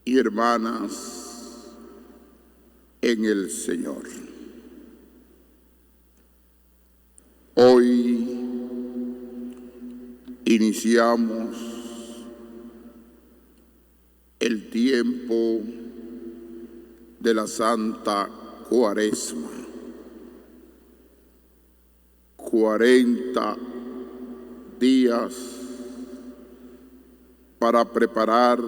y hermanas en el Señor. Hoy iniciamos el tiempo de la Santa Cuaresma. 40 días para preparar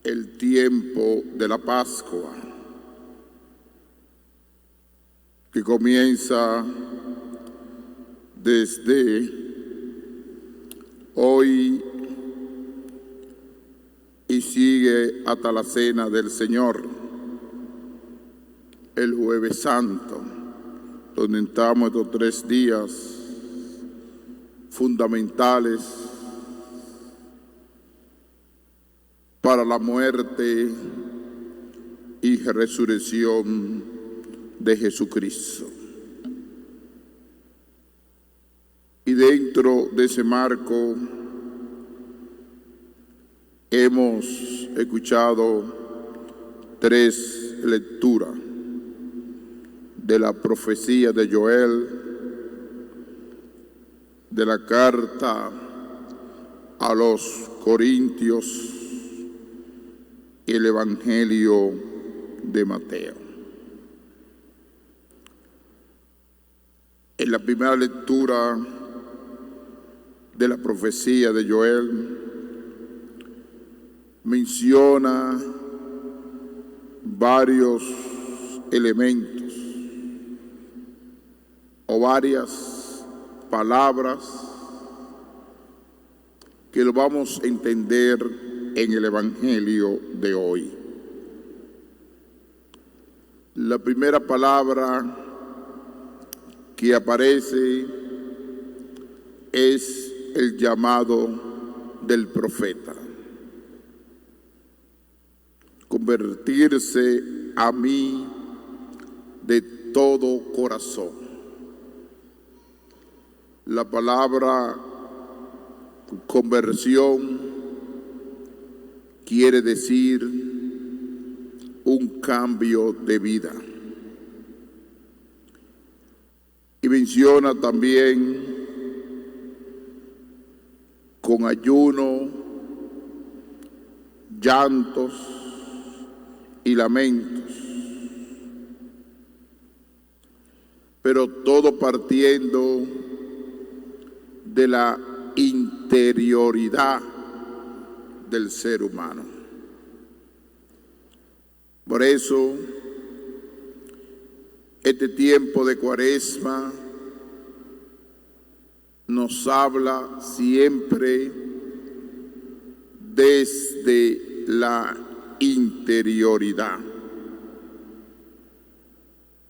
el tiempo de la Pascua, que comienza desde hoy y sigue hasta la Cena del Señor, el Jueves Santo, donde estamos estos 3 días fundamentales para la muerte y resurrección de Jesucristo. Y dentro de ese marco hemos escuchado 3 lecturas de la profecía de Joel, de la carta a los Corintios y el Evangelio de Mateo. En la primera lectura de la profecía de Joel menciona varios elementos o varias palabras que lo vamos a entender en el Evangelio de hoy. La primera palabra que aparece es el llamado del profeta. Convertirse a mí de todo corazón. La palabra conversión quiere decir un cambio de vida. Y menciona también con ayuno, llantos y lamentos, pero todo partiendo de la interioridad del ser humano. Por eso, este tiempo de Cuaresma nos habla siempre desde la interioridad.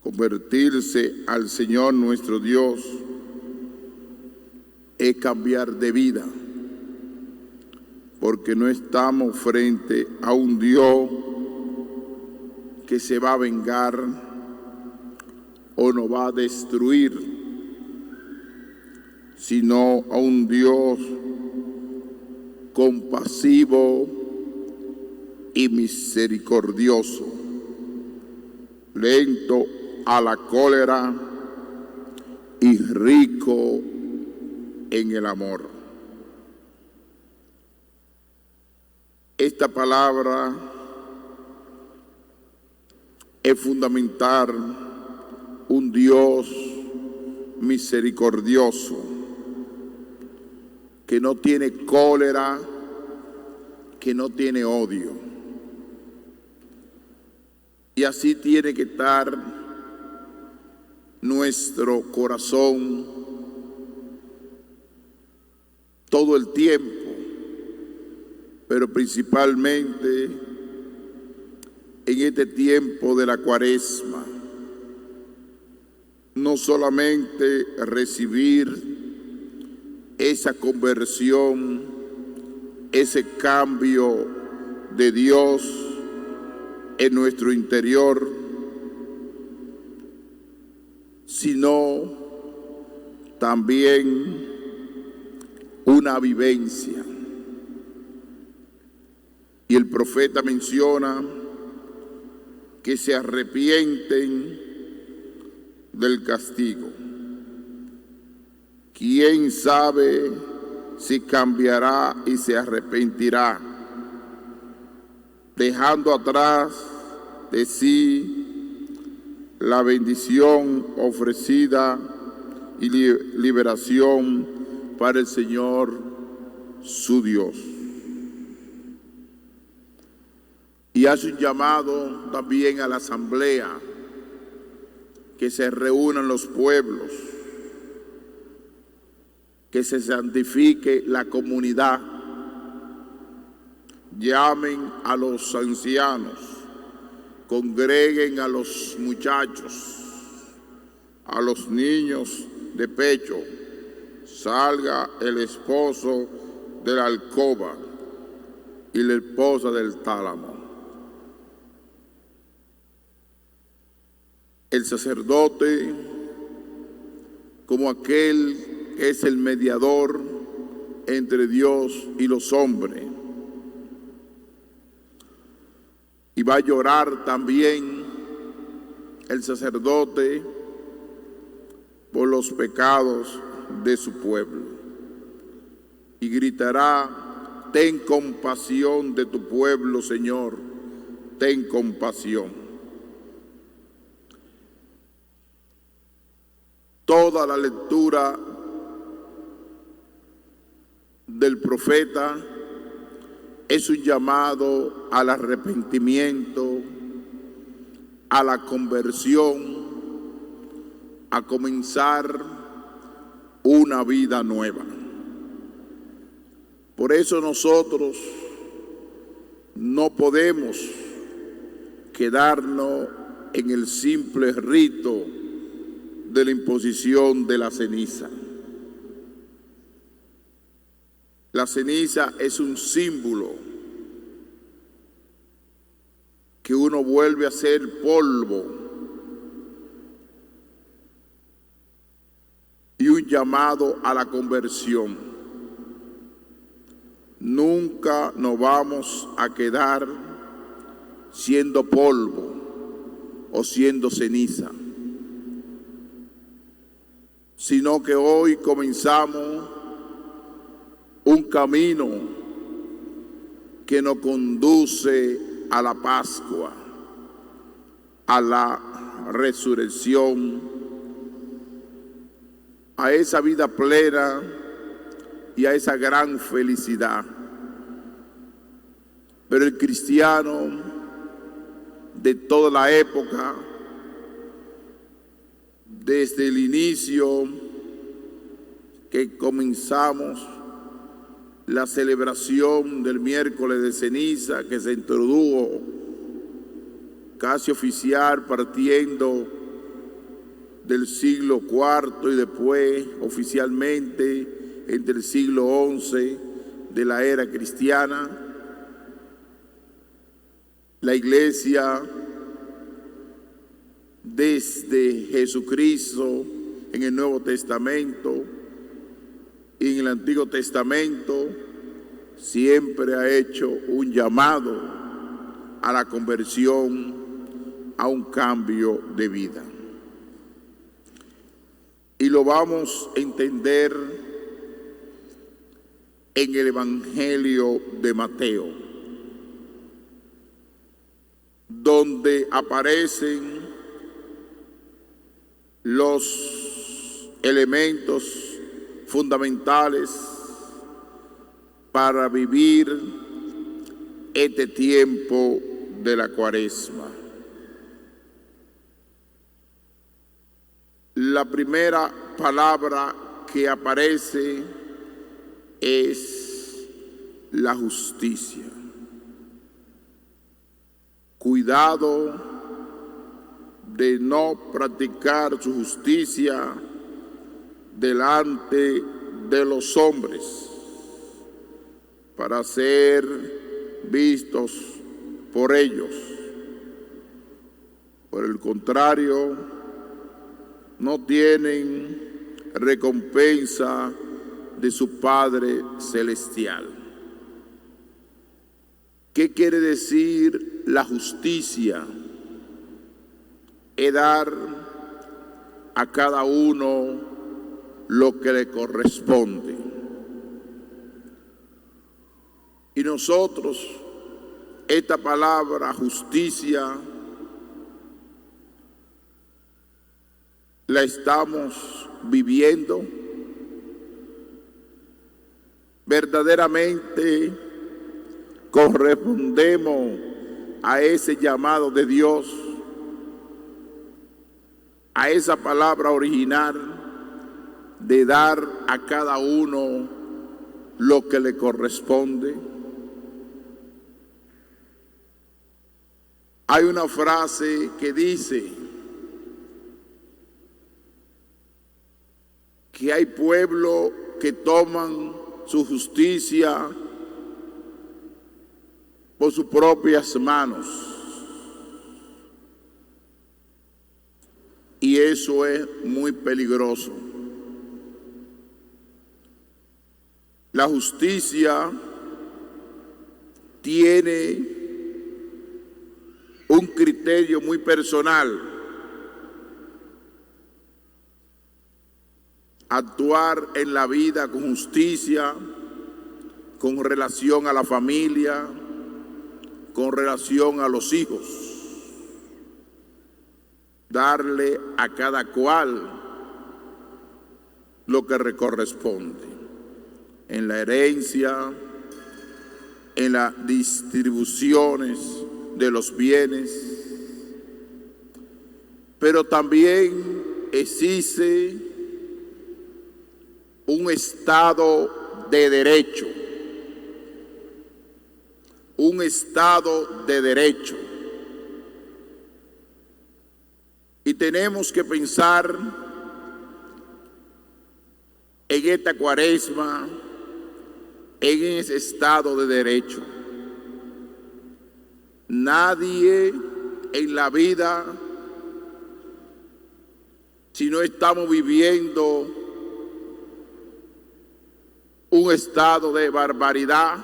Convertirse al Señor nuestro Dios es cambiar de vida, porque no estamos frente a un Dios que se va a vengar o nos va a destruir, sino a un Dios compasivo y misericordioso, lento a la cólera y rico en el amor. Esta palabra es fundamental, un Dios misericordioso, que no tiene cólera, que no tiene odio. Y así tiene que estar nuestro corazón todo el tiempo, pero principalmente en este tiempo de la Cuaresma. No solamente recibir esa conversión, ese cambio de Dios en nuestro interior, sino también una vivencia. Y el profeta menciona que se arrepienten del castigo. ¿Quién sabe si cambiará y se arrepentirá, dejando atrás de sí la bendición ofrecida y liberación para el Señor su Dios? Y hace un llamado también a la asamblea, que se reúnan los pueblos, que se santifique la comunidad, llamen a los ancianos, congreguen a los muchachos, a los niños de pecho, salga el esposo de la alcoba y la esposa del tálamo. El sacerdote, como aquel que es el mediador entre Dios y los hombres, y va a llorar también el sacerdote por los pecados de su pueblo, y gritará: ten compasión de tu pueblo, Señor, ten compasión. Toda la lectura del profeta es un llamado al arrepentimiento, a la conversión, a comenzar una vida nueva. Por eso nosotros no podemos quedarnos en el simple rito de la imposición de la ceniza. La ceniza es un símbolo que uno vuelve a ser polvo, y un llamado a la conversión. Nunca nos vamos a quedar siendo polvo o siendo ceniza, sino que hoy comenzamos un camino que nos conduce a la Pascua, a la resurrección, a esa vida plena y a esa gran felicidad. Pero el cristiano de toda la época, desde el inicio que comenzamos la celebración del miércoles de ceniza, que se introdujo casi oficial partiendo del siglo IV y después oficialmente entre el siglo XI de la era cristiana, la Iglesia desde Jesucristo en el Nuevo Testamento y en el Antiguo Testamento siempre ha hecho un llamado a la conversión, a un cambio de vida. Y lo vamos a entender en el Evangelio de Mateo, donde aparecen los elementos fundamentales para vivir este tiempo de la Cuaresma. La primera palabra que aparece es la justicia. Cuidado de no practicar su justicia delante de los hombres para ser vistos por ellos. Por el contrario, no tienen recompensa de su Padre Celestial. ¿Qué quiere decir la justicia? Es dar a cada uno lo que le corresponde. Y nosotros, esta palabra justicia, la estamos viviendo. Verdaderamente correspondemos a ese llamado de Dios, a esa palabra original de dar a cada uno lo que le corresponde. Hay una frase que dice que hay pueblos que toman su justicia por sus propias manos. Y eso es muy peligroso. La justicia tiene un criterio muy personal. Actuar en la vida con justicia, con relación a la familia, con relación a los hijos. Darle a cada cual lo que le corresponde. En la herencia, en las distribuciones de los bienes, pero también existe un Estado de derecho, un Estado de derecho. Y tenemos que pensar en esta Cuaresma, en ese Estado de derecho. Nadie en la vida, si no estamos viviendo un estado de barbaridad,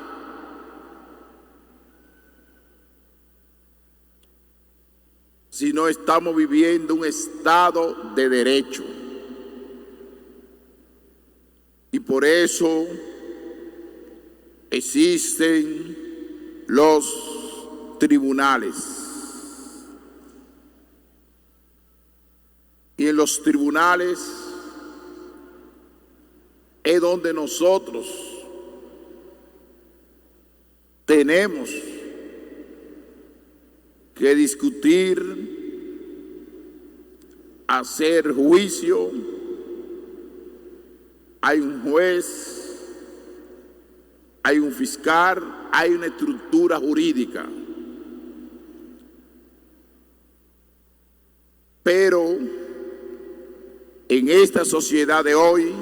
si no estamos viviendo un estado de derecho. Y por eso existen los tribunales. Y en los tribunales es donde nosotros tenemos que discutir, hacer juicio. Hay un juez, hay un fiscal, hay una estructura jurídica. Pero en esta sociedad de hoy,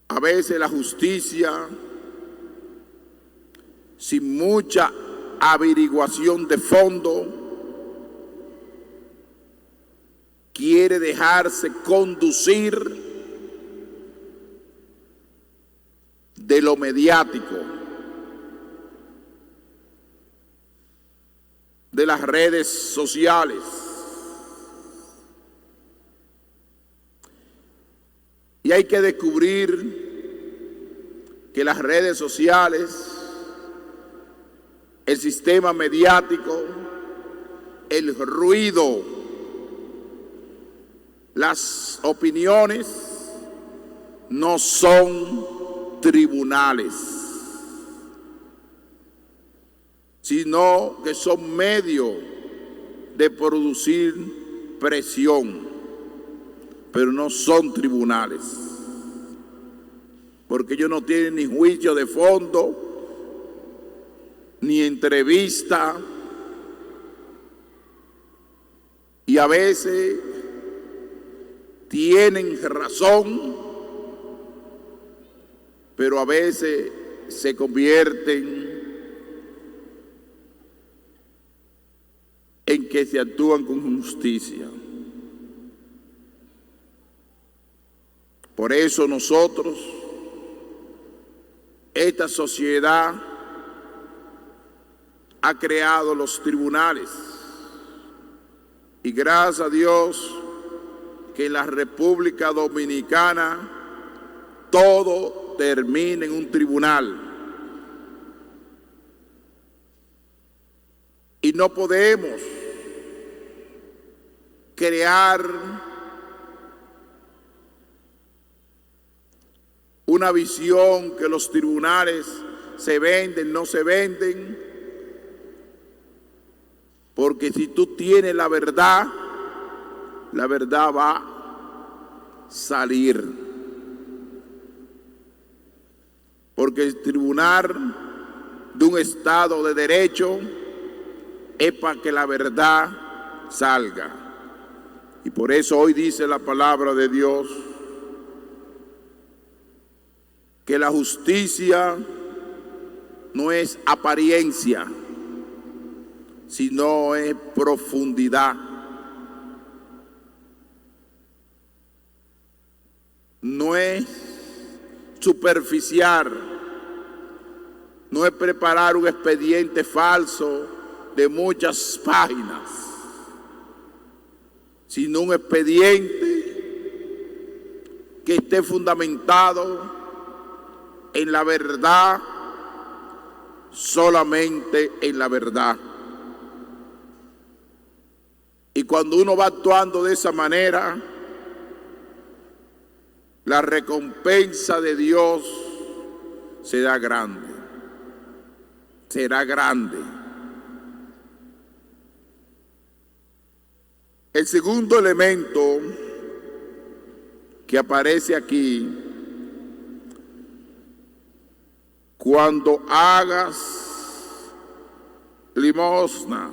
a veces la justicia, sin mucha averiguación de fondo, quiere dejarse conducir de lo mediático, de las redes sociales. Y hay que descubrir que las redes sociales, el sistema mediático, el ruido, las opiniones no son tribunales, sino que son medios de producir presión, pero no son tribunales, porque ellos no tienen ni juicio de fondo, ni entrevista, y a veces tienen razón, pero a veces se convierten en que se actúan con justicia. Por eso nosotros esta sociedad ha creado los tribunales. Y gracias a Dios que en la República Dominicana todo termina en un tribunal. Y no podemos crear una visión que los tribunales se venden, no se venden, porque si tú tienes la verdad va a salir. Porque el tribunal de un Estado de Derecho es para que la verdad salga. Y por eso hoy dice la palabra de Dios que la justicia no es apariencia, sino es profundidad. No es superficial, no es preparar un expediente falso de muchas páginas, sino un expediente que esté fundamentado en la verdad, solamente en la verdad. Y cuando uno va actuando de esa manera, la recompensa de Dios será grande. Será grande. El segundo elemento que aparece aquí: cuando hagas limosna,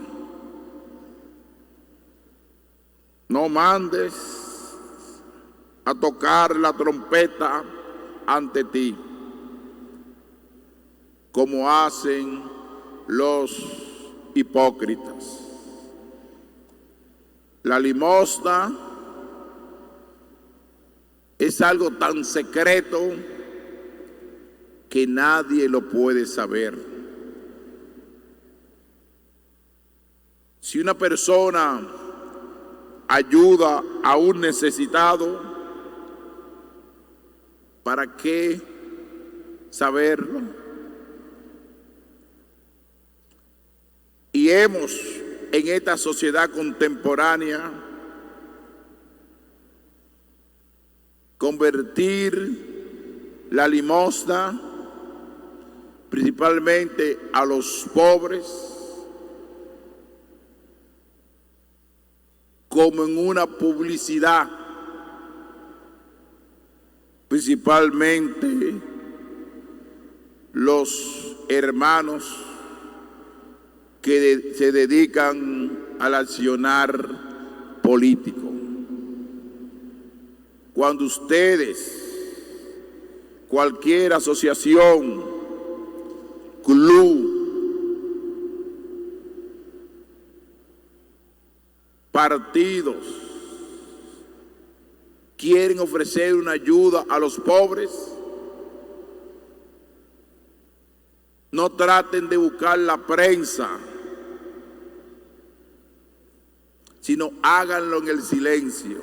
no mandes a tocar la trompeta ante ti, como hacen los hipócritas. La limosna es algo tan secreto que nadie lo puede saber. Si una persona ayuda a un necesitado, ¿para qué saberlo? Y hemos, en esta sociedad contemporánea, convertir la limosna, principalmente a los pobres, como en una publicidad, principalmente los hermanos que se dedican al accionar político. Cuando ustedes, cualquier asociación, club, partidos, quieren ofrecer una ayuda a los pobres, no traten de buscar la prensa, sino háganlo en el silencio.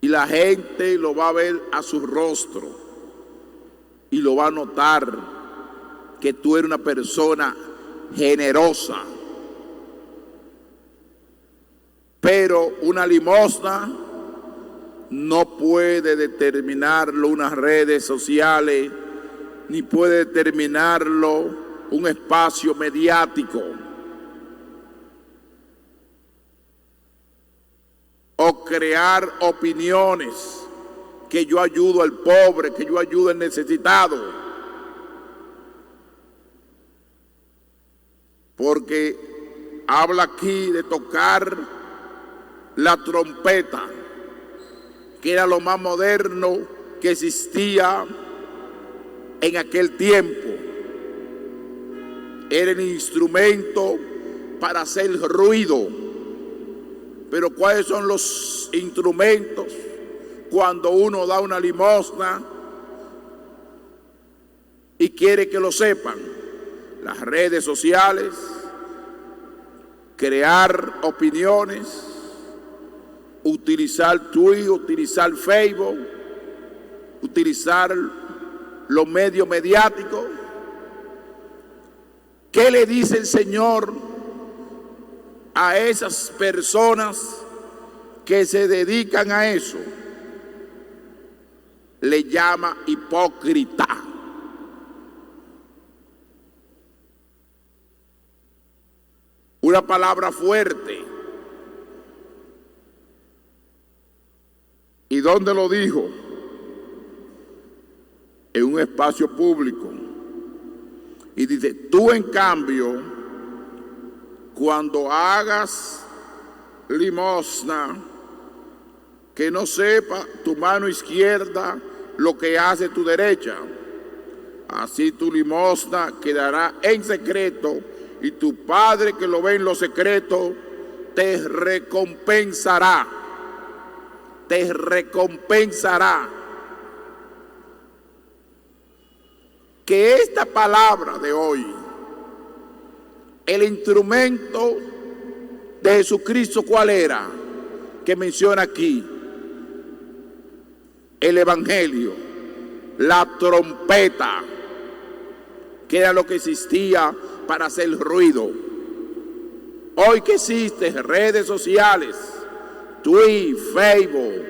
Y la gente lo va a ver a su rostro y lo va a notar que tú eres una persona generosa. Pero una limosna no puede determinarlo unas redes sociales, ni puede determinarlo un espacio mediático. O crear opiniones, que yo ayudo al pobre, que yo ayudo al necesitado. Porque habla aquí de tocar la trompeta, que era lo más moderno que existía en aquel tiempo. Era el instrumento para hacer ruido. Pero ¿cuáles son los instrumentos cuando uno da una limosna? y quiere que lo sepan. Las redes sociales, crear opiniones, utilizar Twitter, utilizar Facebook, utilizar los medios mediáticos. ¿Qué le dice el Señor a esas personas que se dedican a eso? Le llama hipócrita. Una palabra fuerte. ¿Y dónde lo dijo? En un espacio público. Y dice, tú en cambio, cuando hagas limosna, que no sepa tu mano izquierda lo que hace tu derecha. Así tu limosna quedará en secreto, y tu Padre que lo ve en lo secreto te recompensará. Te recompensará. Que esta palabra de hoy, el instrumento de Jesucristo, ¿cuál era? Que menciona aquí. El Evangelio, la trompeta, que era lo que existía para hacer ruido. Hoy que existen redes sociales, Twitter, Facebook,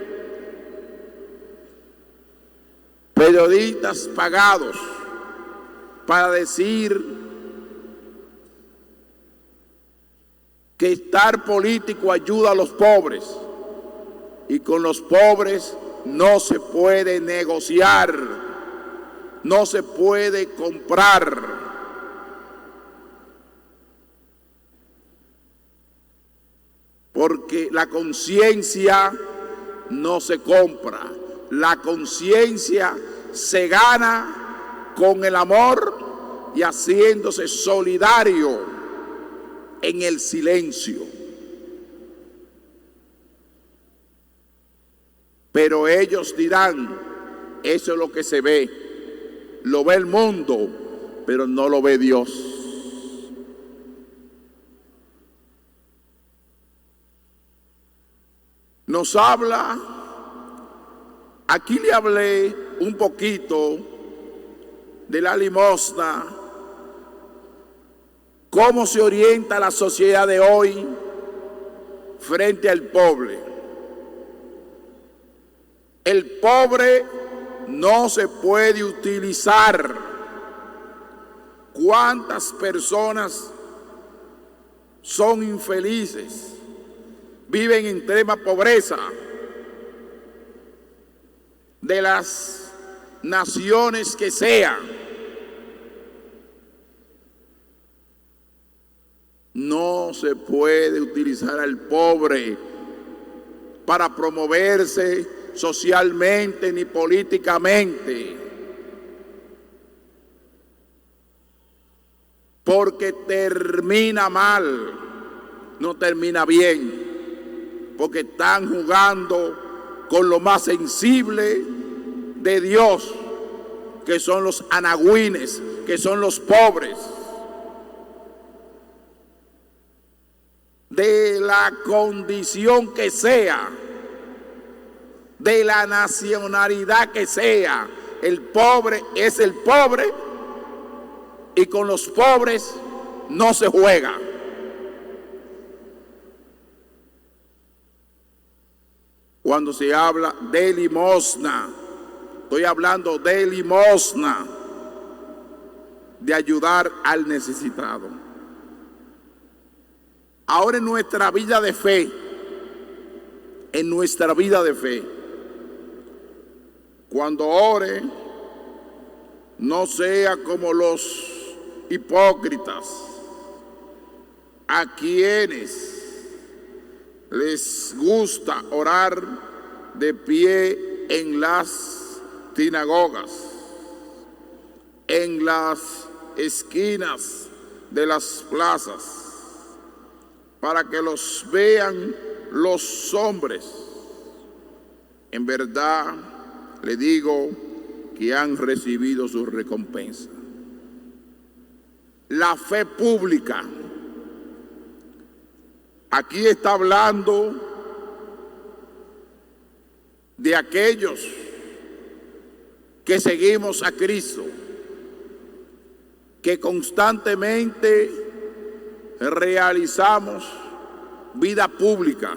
periodistas pagados para decir que estar político ayuda a los pobres, y con los pobres no se puede negociar, no se puede comprar. Porque la conciencia no se compra, la conciencia se gana con el amor y haciéndose solidario en el silencio. Pero ellos dirán, eso es lo que se ve, lo ve el mundo, pero no lo ve Dios. Nos habla, aquí le hablé un poquito de la limosna, cómo se orienta la sociedad de hoy frente al pobre. El pobre no se puede utilizar. ¿Cuántas personas son infelices? Viven en extrema pobreza. De las naciones que sean. No se puede utilizar al pobre para promoverse socialmente ni políticamente, porque termina mal, no termina bien, porque están jugando con lo más sensible de Dios, que son los anagüines, que son los pobres. De la condición que sea, de la nacionalidad que sea, el pobre es el pobre, y con los pobres no se juega. Cuando se habla de limosna, estoy hablando de limosna, de ayudar al necesitado. Ahora en nuestra vida de fe, cuando ore, no sea como los hipócritas, a quienes les gusta orar de pie en las sinagogas, en las esquinas de las plazas, para que los vean los hombres. En verdad le digo que han recibido su recompensa. La fe pública. Aquí está hablando de aquellos que seguimos a Cristo, que constantemente realizamos vida pública.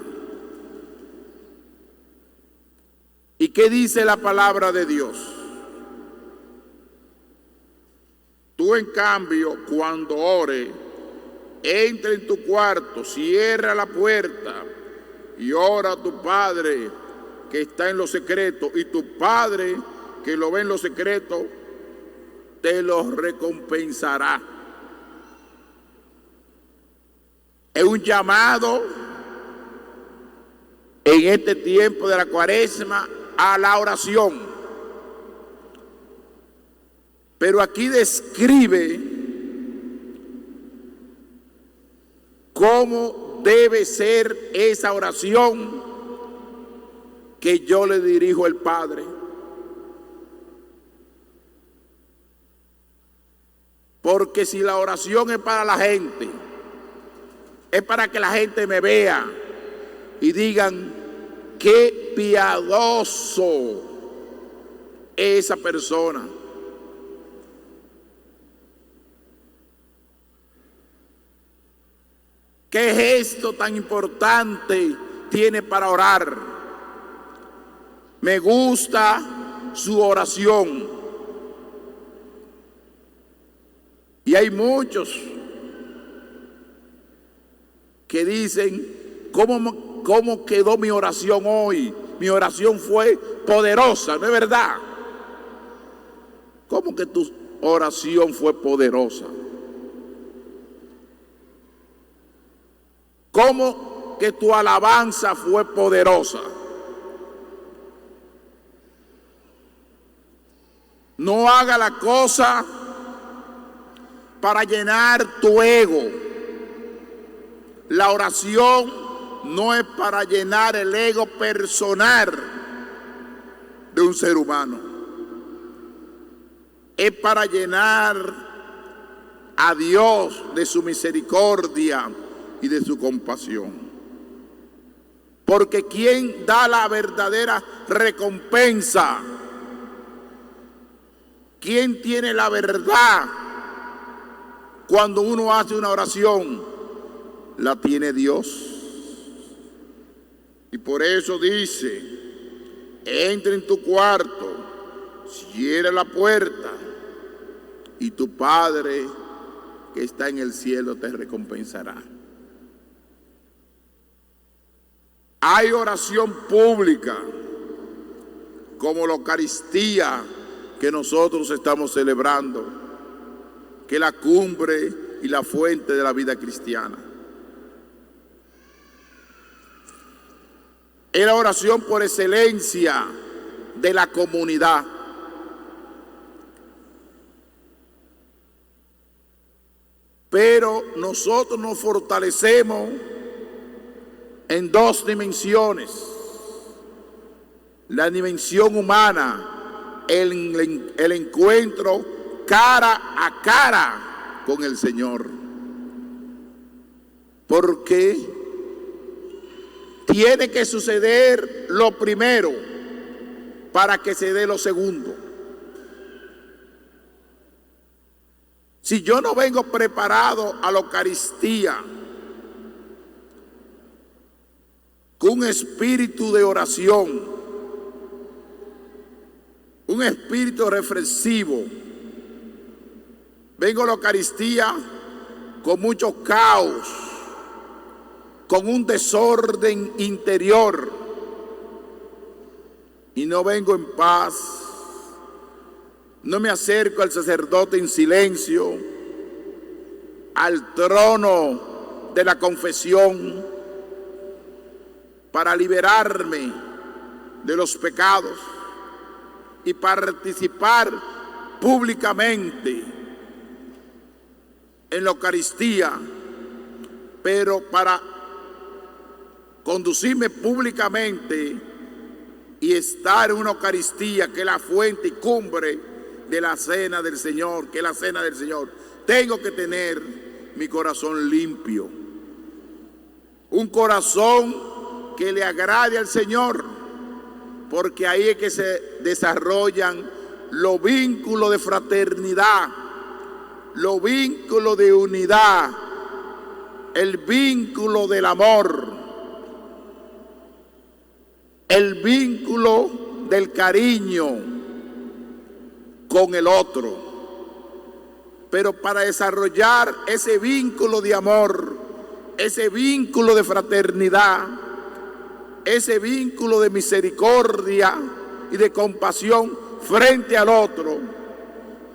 ¿Y qué dice la palabra de Dios? Tú, en cambio, cuando ores, entra en tu cuarto, cierra la puerta y ora a tu Padre que está en lo secreto, y tu Padre que lo ve en lo secreto te lo recompensará. Es un llamado en este tiempo de la Cuaresma a la oración. Pero aquí describe cómo debe ser esa oración que yo le dirijo al Padre. Porque si la oración es para la gente, es para que la gente me vea y digan qué piadoso es esa persona. ¿Qué gesto tan importante tiene para orar? Me gusta su oración. Y hay muchos que dicen, ¿cómo quedó mi oración hoy? Mi oración fue poderosa, ¿no es verdad? ¿Cómo que tu oración fue poderosa? ¿Cómo que tu alabanza fue poderosa? No haga la cosa para llenar tu ego. La oración no es para llenar el ego personal de un ser humano. Es para llenar a Dios de su misericordia y de su compasión. Porque quien da la verdadera recompensa, quien tiene la verdad cuando uno hace una oración, la tiene Dios. Y por eso dice, entra en tu cuarto, cierra la puerta y tu Padre que está en el cielo te recompensará. Hay oración pública, como la Eucaristía que nosotros estamos celebrando, que es la cumbre y la fuente de la vida cristiana. Es la oración por excelencia de la comunidad. Pero nosotros nos fortalecemos en dos dimensiones. La dimensión humana, el encuentro cara a cara con el Señor. Porque tiene que suceder lo primero para que se dé lo segundo. Si yo no vengo preparado a la Eucaristía con un espíritu de oración, un espíritu reflexivo, vengo a la Eucaristía con mucho caos, con un desorden interior, y no vengo en paz, no me acerco al sacerdote en silencio, al trono de la confesión, para liberarme de los pecados y participar públicamente en la Eucaristía, pero para conducirme públicamente y estar en una Eucaristía que es la fuente y cumbre de la cena del Señor, que es la cena del Señor, tengo que tener mi corazón limpio. Un corazón que le agrade al Señor, porque ahí es que se desarrollan los vínculos de fraternidad, los vínculos de unidad, el vínculo del amor, el vínculo del cariño con el otro. Pero para desarrollar ese vínculo de amor, ese vínculo de fraternidad, ese vínculo de misericordia y de compasión frente al otro,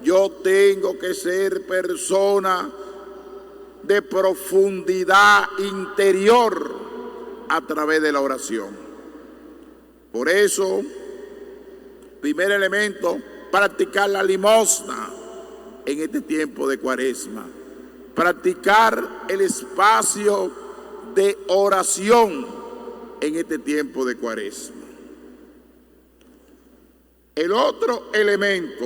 yo tengo que ser persona de profundidad interior a través de la oración. Por eso, primer elemento, practicar la limosna en este tiempo de Cuaresma. Practicar el espacio de oración en este tiempo de Cuaresma. El otro elemento,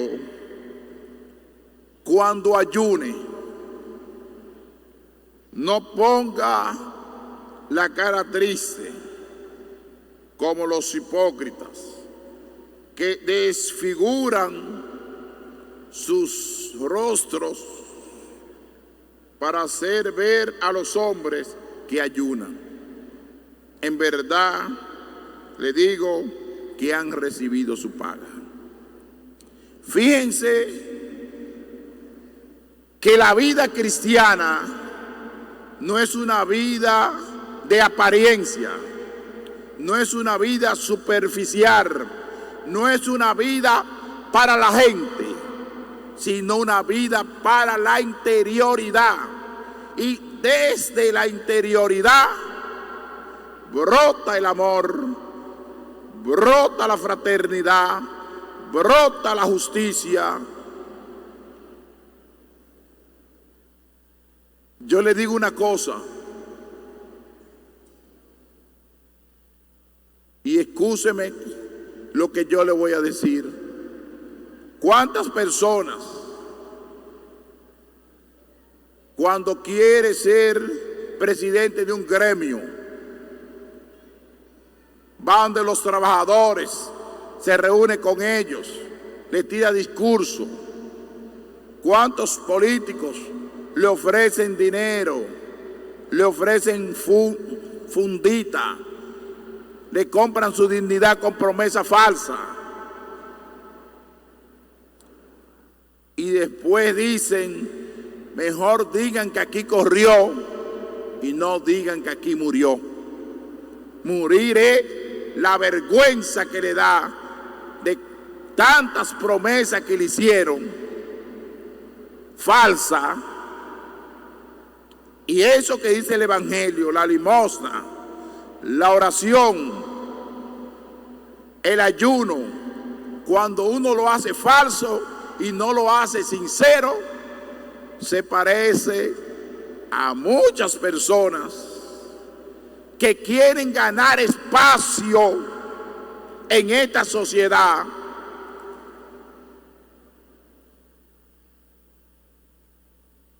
cuando ayune, no ponga la cara triste como los hipócritas que desfiguran sus rostros para hacer ver a los hombres que ayunan. En verdad, le digo que han recibido su paga. Fíjense que la vida cristiana no es una vida de apariencia, no es una vida superficial, no es una vida para la gente, sino una vida para la interioridad. Y desde la interioridad brota el amor, brota la fraternidad, brota la justicia. Yo le digo una cosa, y excúseme lo que yo le voy a decir. ¿Cuántas personas, cuando quiere ser presidente de un gremio, van de los trabajadores, se reúne con ellos, le tira discurso? ¿Cuántos políticos le ofrecen dinero, le ofrecen fundita, le compran su dignidad con promesa falsa? Y después dicen, mejor digan que aquí corrió y no digan que aquí murió. Morir es la vergüenza que le da de tantas promesas que le hicieron, falsa. Y eso que dice el Evangelio, la limosna, la oración, el ayuno, cuando uno lo hace falso y no lo hace sincero, se parece a muchas personas que quieren ganar espacio en esta sociedad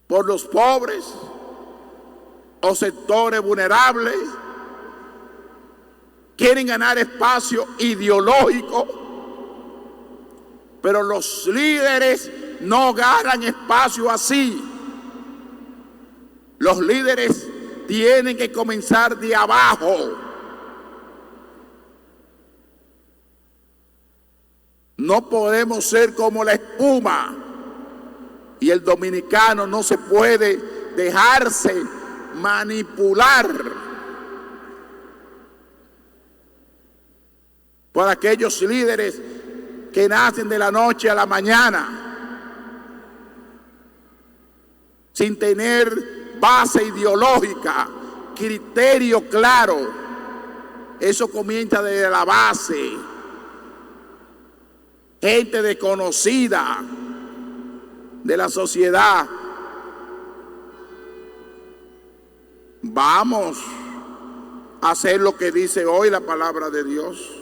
por los pobres o sectores vulnerables, quieren ganar espacio ideológico, pero los líderes no ganan espacio así. Los líderes tienen que comenzar de abajo. No podemos ser como la espuma, y el dominicano no se puede dejarse manipular por aquellos líderes que nacen de la noche a la mañana sin tener base ideológica, criterio claro. Eso comienza desde la base. Gente desconocida de la sociedad. Vamos a hacer lo que dice hoy la palabra de Dios.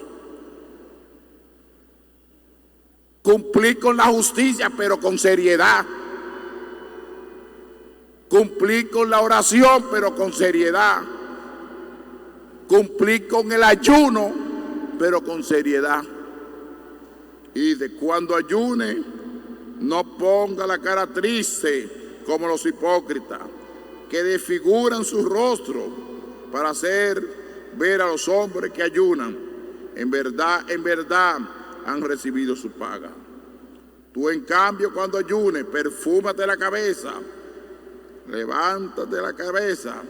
Cumplir con la justicia, pero con seriedad. Cumplir con la oración, pero con seriedad. Cumplir con el ayuno, pero con seriedad. Y de cuando ayune, no ponga la cara triste como los hipócritas, que desfiguran su rostro para hacer ver a los hombres que ayunan. En verdad han recibido su paga. Tú, en cambio, cuando ayunes, perfúmate la cabeza, levántate la cabeza,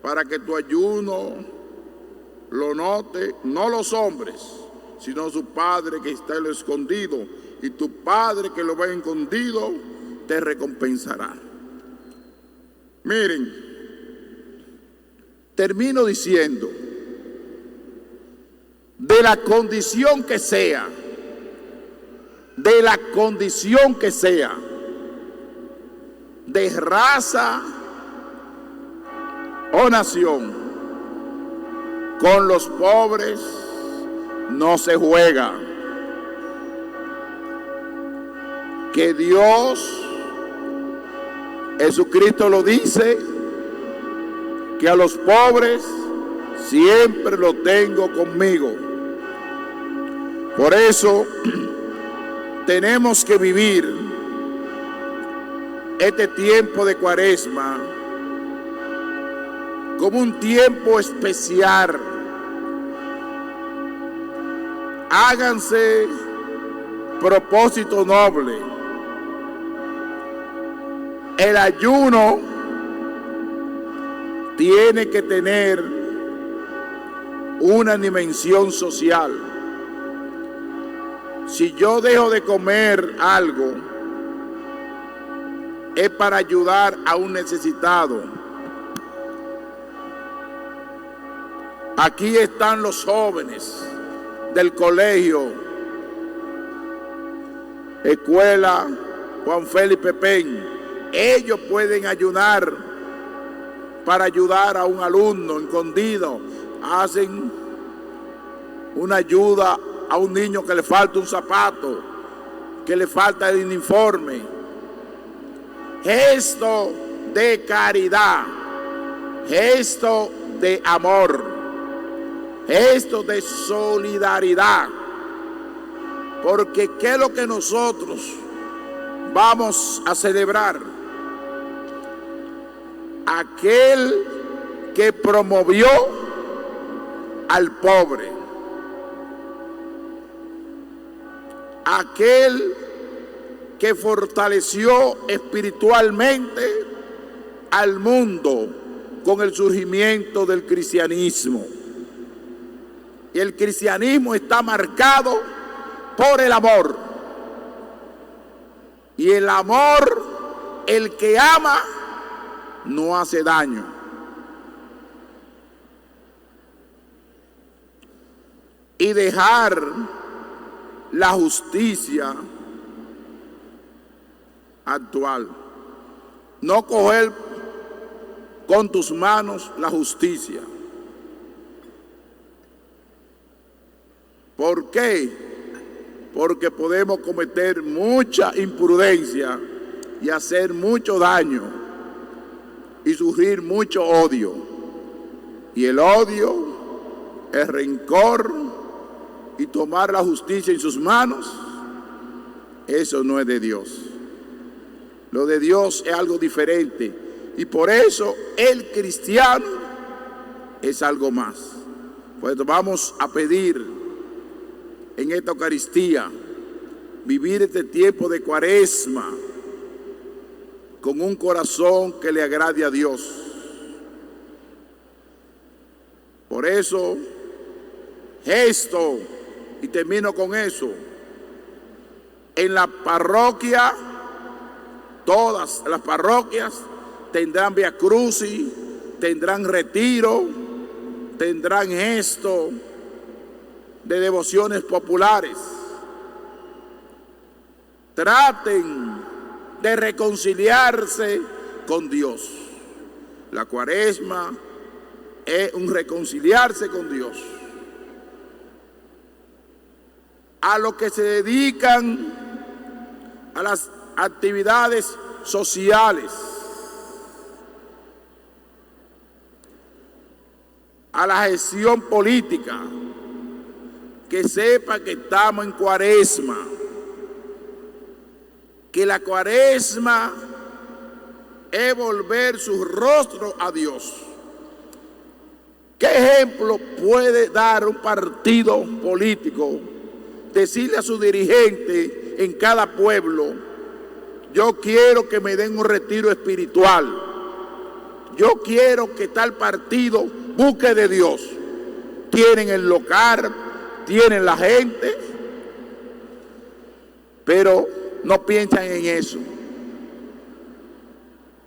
para que tu ayuno lo note no los hombres, sino su Padre que está en lo escondido, y tu Padre que lo ve escondido te recompensará. Miren, termino diciendo, de la condición que sea, de raza o nación, con los pobres no se juega. Que Dios, Jesucristo lo dice, que a los pobres siempre lo tengo conmigo. Por eso tenemos que vivir este tiempo de Cuaresma como un tiempo especial. Háganse propósito noble. El ayuno tiene que tener una dimensión social. Si yo dejo de comer algo, es para ayudar a un necesitado. Aquí están los jóvenes del colegio, escuela Juan Felipe Pen. Ellos pueden ayudar para ayudar a un alumno escondido. Hacen una ayuda a un niño que le falta un zapato, que le falta el uniforme. Gesto de caridad, gesto de amor, gesto de solidaridad. Porque ¿qué es lo que nosotros vamos a celebrar? Aquel que promovió al pobre, aquel que fortaleció espiritualmente al mundo con el surgimiento del cristianismo. Y el cristianismo está marcado por el amor. Y el amor, el que ama, no hace daño. Y dejar la justicia actual. No coger con tus manos la justicia. ¿Por qué? Porque podemos cometer mucha imprudencia y hacer mucho daño y sufrir mucho odio. Y el odio, el rencor y tomar la justicia en sus manos, eso no es de Dios. Lo de Dios es algo diferente. Y por eso el cristiano es algo más. Pues vamos a pedir en esta Eucaristía vivir este tiempo de Cuaresma con un corazón que le agrade a Dios. Por eso, gesto, y termino con eso, en la parroquia, todas las parroquias tendrán Via Crucis, tendrán retiro, tendrán gesto de devociones populares. Traten de reconciliarse con Dios. La Cuaresma es un reconciliarse con Dios. a los que se dedican a las actividades sociales, a la gestión política, que sepa que estamos en cuaresma, que la cuaresma es volver su rostro a Dios. ¿Qué ejemplo puede dar un partido político? Decirle a su dirigente en cada pueblo: yo quiero que me den un retiro espiritual, yo quiero que tal partido busque de Dios. Tienen el local, tienen la gente, pero no piensan en eso.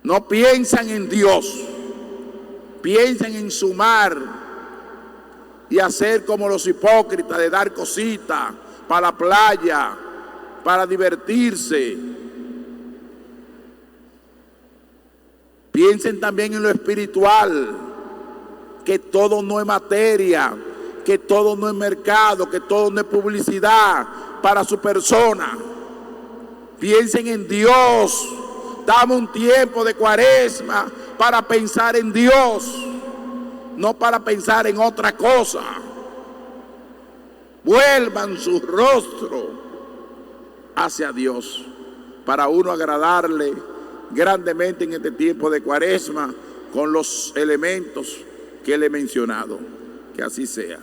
No piensan en Dios, piensan en sumar y hacer como los hipócritas, de dar cositas para la playa, para divertirse. Piensen también en lo espiritual, que todo no es materia, que todo no es mercado, que todo no es publicidad para su persona. Piensen en Dios. Dame un tiempo de cuaresma para pensar en Dios, no para pensar en otra cosa. Vuelvan su rostro hacia Dios para uno agradarle grandemente en este tiempo de cuaresma con los elementos que le he mencionado. Que así sea.